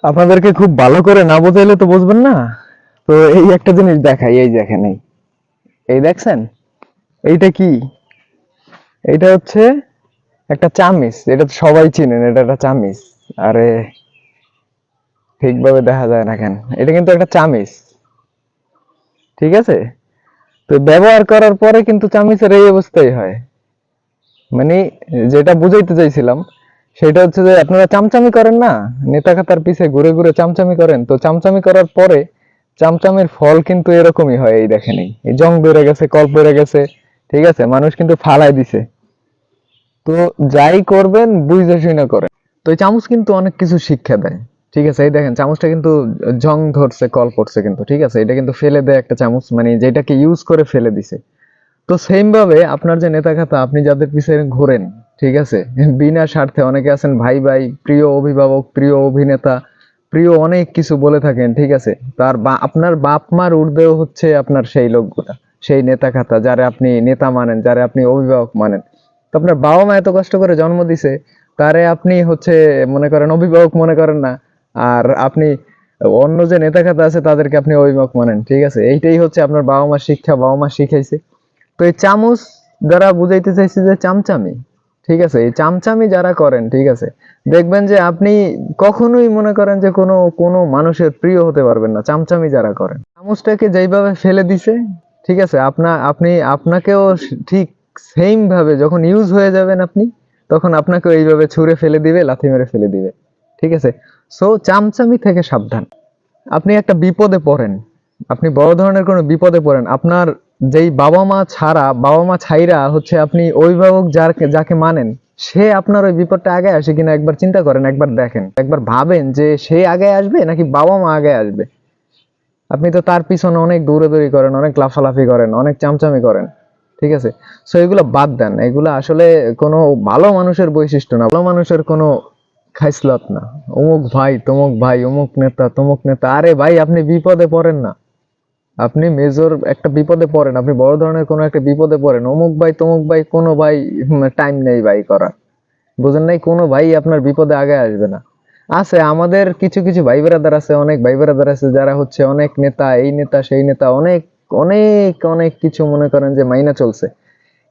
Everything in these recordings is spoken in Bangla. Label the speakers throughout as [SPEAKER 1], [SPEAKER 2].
[SPEAKER 1] আপনাদেরকে খুব ভালো করে না বোঝাইলে তো বুঝবেন না। তো এই একটা জিনিস দেখাই, এই দেখেন, এই দেখছেন এইটা কি? এইটা হচ্ছে একটা চামিচ। এটা তো সবাই চিনেন, এটা একটা চামিচ। আরে ঠিকভাবে দেখা যায় না কেন? এটা কিন্তু একটা চামিচ, ঠিক আছে? তো ব্যবহার করার পরে কিন্তু চামিচের এই অবস্থাই হয়। মানে যেটা বুঝাইতে চাইছিলাম সেটা হচ্ছে যে আপনারা চামচামি করেন না, নেতা খাতার পিছে ঘুরে ঘুরে চামচামি করেন, তো চামচামি করার পরে চামচামির ফল কিন্তু এরকমই হয়। এই দেখেন, এই জং বেড়ে গেছে, কল বেড়ে গেছে, ঠিক আছে? মানুষ কিন্তু ফালাই দিছে। তো যাই করবেন বুঝে শুনে করেন। তো এই চামচ কিন্তু অনেক কিছু শিক্ষা দেয়, ঠিক আছে? এই দেখেন চামচটা কিন্তু জং ধরছে, কল পড়ছে কিন্তু, ঠিক আছে? এটা কিন্তু ফেলে দেয় একটা চামচ, মানে যেটাকে ইউজ করে ফেলে দিছে। তো সেম ভাবে আপনার যে নেতা খাতা, আপনি যাদের পিছনে ঘোরেন, ঠিক আছে, বিনা স্বার্থে, অনেকে আছেন ভাই ভাই, প্রিয় অভিভাবক, প্রিয় অভিনেতা, প্রিয় অনেক কিছু বলে থাকেন, ঠিক আছে? তার বা আপনার বাপ মার ঊর্ধ্বেও হচ্ছে আপনার সেই লোকগুলা, সেই নেতা খাতা, যারা আপনি নেতা মানেন, যারা আপনি অভিভাবক মানেন। তো আপনার বাবা মা এত কষ্ট করে জন্ম দিছে, তারে আপনি হচ্ছে মনে করেন অভিভাবক মনে করেন না। আর আপনি অন্য যে নেতা খাতা আছে তাদেরকে আপনি অভিভাবক মানেন, ঠিক আছে? এইটাই হচ্ছে আপনার বাবা মা শিক্ষা, বাবা মা শিখাইছে। তো এই চামচ দ্বারা বুঝাইতে চাইছি যে চামচামি, ঠিক আছে? এই চামচামি যারা করেন, ঠিক আছে, দেখবেন যে আপনি কখনোই মনে করেন যে কোনো কোনো মানুষের প্রিয় হতে পারবেন না। চামচামি যারা করেন, চামচটাকে যেইভাবে ফেলে দিছে, ঠিক আছে, আপনাকেও ঠিক সেম ভাবে যখন ইউজ হয়ে যাবেন আপনি, তখন আপনাকে এইভাবে ছুঁড়ে ফেলে দিবে, লাথি মেরে ফেলে দিবে, ঠিক আছে? সো চামচামি থেকে সাবধান। আপনি একটা বিপদে পড়েন, আপনি বড় ধরনের কোনো বিপদে পড়েন, আপনার যেই বাবা মা ছাড়া, বাবা মা ছাইরা হচ্ছে আপনি অভিভাবক যাকে মানেন, সে আপনার ওই বিপদটা আগে আসে কিনা একবার চিন্তা করেন, একবার দেখেন, একবার ভাবেন যে সে আগে আসবে নাকি বাবা মা আগে আসবে। আপনি তো তার পিছনে অনেক দৌড়াদৌড়ি করেন, অনেক লাফালাফি করেন, অনেক চামচামি করেন, ঠিক আছে? সো এগুলো বাদ দেন, এগুলো আসলে কোনো ভালো মানুষের বৈশিষ্ট্য না, ভালো মানুষের কোনো খাইসলত না। অমুক ভাই, তমুক ভাই, অমুক নেতা, তমুক নেতা, আরে ভাই আপনি বিপদে পড়েন না, আপনি মেজর একটা বিপদে পড়েন, আপনি বড় ধরনের কোনো একটা বিপদে পড়েন, অমুক ভাই তমুক ভাই কোনো ভাই টাইম নেই ভাই করার। বুঝেন নাই? কোনো ভাই আপনার বিপদে আগে আসবে না। আছে আমাদের কিছু কিছু ভাই ব্রাদার আছে, অনেক ভাই ব্রাদার আছে যারা হচ্ছে অনেক নেতা, এই নেতা সেই নেতা, অনেক অনেক অনেক কিছু মনে করেন যে মাইনা চলছে,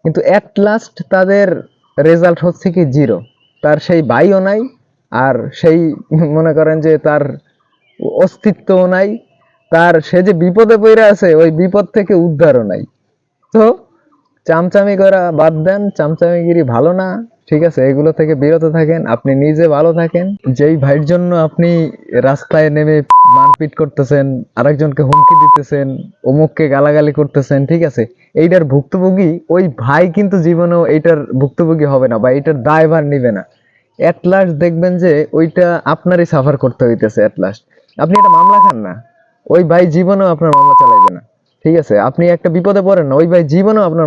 [SPEAKER 1] কিন্তু এট লাস্ট তাদের রেজাল্ট হচ্ছে কি জিরো। তার সেই ভাইও নাই, আর সেই মনে করেন যে তার অস্তিত্বও নাই, তার সে যে বিপদে পড়ে আছে ওই বিপদ থেকে উদ্ধারও নাই। তো চামচামি করা বাদ দেন, চামচামিগিরি ভালো না, ঠিক আছে? এগুলো থেকে বিরত থাকেন, আপনি নিজে ভালো থাকেন। যেই ভাইয়ের জন্য আপনি রাস্তায় নেমে মারপিট করতেছেন, আরেকজনকে হুমকি দিতেছেন, অমুককে গালাগালি করতেছেন, ঠিক আছে, এইটার ভুক্তভোগী ওই ভাই কিন্তু জীবনেও এইটার ভুক্তভোগী হবে না বা এইটার দায়ভার নিবে না। এট লাস্ট দেখবেন যে ওইটা আপনারই সাফার করতে হইতেছে এট লাস্ট। আপনি একটা মামলা খান না, ওই ভাই জীবনেও আপনার মামলা চালাইবে না, ঠিক আছে? আপনি একটা বিপদে পড়েন না, ওই ভাই জীবনেও আপনার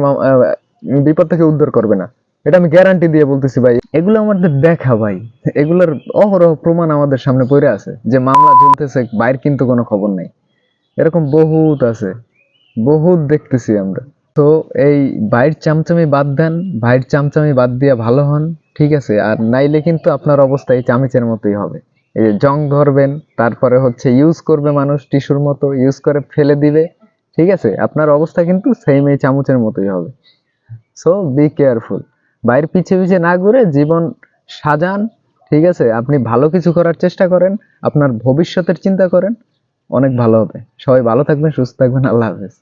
[SPEAKER 1] বিপদ থেকে উদ্ধার করবে না। এটা আমি গ্যারান্টি দিয়ে বলতেছি ভাই। এগুলো আমাদের দেখা ভাই, এগুলোর অহরহ প্রমাণ আমাদের সামনে পড়ে আছে যে মামলা ঝুলতেছে, বাইরে কিন্তু কোনো খবর নাই। এরকম বহুত আছে, বহুত দেখতেছি আমরা। তো এই ভাইয়ের চামচামি বাদ দেন, ভাইয়ের চামচামি বাদ দিয়ে ভালো হন, ঠিক আছে? আর নাইলে কিন্তু আপনার অবস্থা এই চামিচের মতোই হবে। এই যে জং ধরবেন, তারপরে হচ্ছে ইউজ করবে মানুষ টিস্যুর মতো, ইউজ করে ফেলে দিবে, ঠিক আছে? আপনার অবস্থা কিন্তু সেম এই চামচের মতোই হবে। So be careful. বাইরের পিছে পিছে না ঘুরে জীবন সাজান, ঠিক আছে? আপনি ভালো কিছু করার চেষ্টা করেন, আপনার ভবিষ্যতের চিন্তা করেন, অনেক ভালো হবে। সবাই ভালো থাকবেন, সুস্থ থাকবেন, আল্লাহ হাফেজ।